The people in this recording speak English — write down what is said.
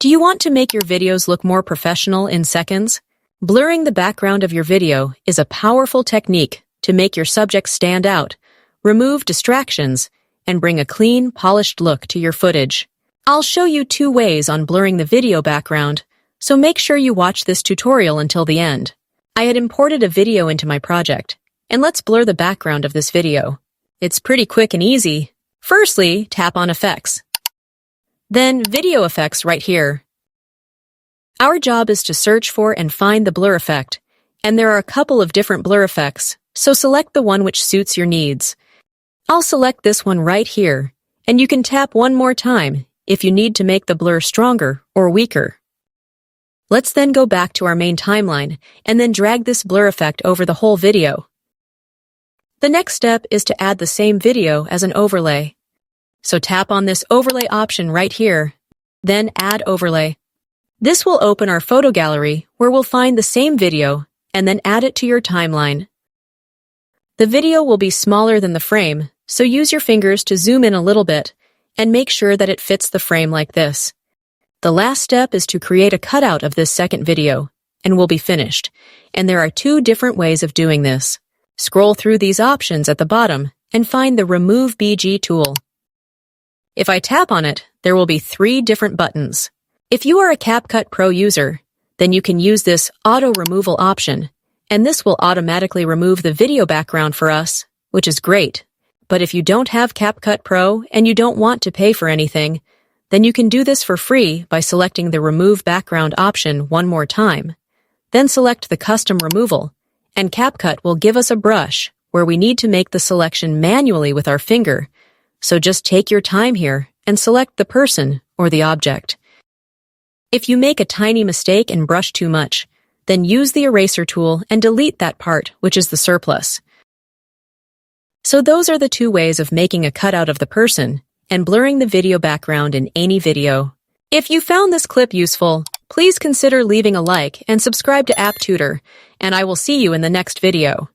Do you want to make your videos look more professional in seconds? Blurring the background of your video is a powerful technique to make your subject stand out, remove distractions, and bring a clean, polished look to your footage. I'll show you 2 ways on blurring the video background, so make sure you watch this tutorial until the end. I had imported a video into my project, and let's blur the background of this video. It's pretty quick and easy. Firstly, tap on Effects. Then Video Effects right here. Our job is to search for and find the blur effect, and there are a couple of different blur effects, so select the one which suits your needs. I'll select this one right here, and you can tap one more time if you need to make the blur stronger or weaker. Let's then go back to our main timeline and then drag this blur effect over the whole video. The next step is to add the same video as an overlay. So tap on this overlay option right here, then Add Overlay. This will open our photo gallery where we'll find the same video and then add it to your timeline. The video will be smaller than the frame, so use your fingers to zoom in a little bit and make sure that it fits the frame like this. The last step is to create a cutout of this second video, and we'll be finished. And there are 2 different ways of doing this. Scroll through these options at the bottom and find the Remove BG tool. If I tap on it, there will be 3 different buttons. If you are a CapCut Pro user, then you can use this Auto Removal option, and this will automatically remove the video background for us, which is great. But if you don't have CapCut Pro and you don't want to pay for anything, then you can do this for free by selecting the Remove Background option one more time. Then select the Custom Removal, and CapCut will give us a brush where we need to make the selection manually with our finger. So just take your time here and select the person or the object. If you make a tiny mistake and brush too much, then use the eraser tool and delete that part, which is the surplus. So those are the 2 ways of making a cutout of the person and blurring the video background in any video. If you found this clip useful, please consider leaving a like and subscribe to Tutor, and I will see you in the next video.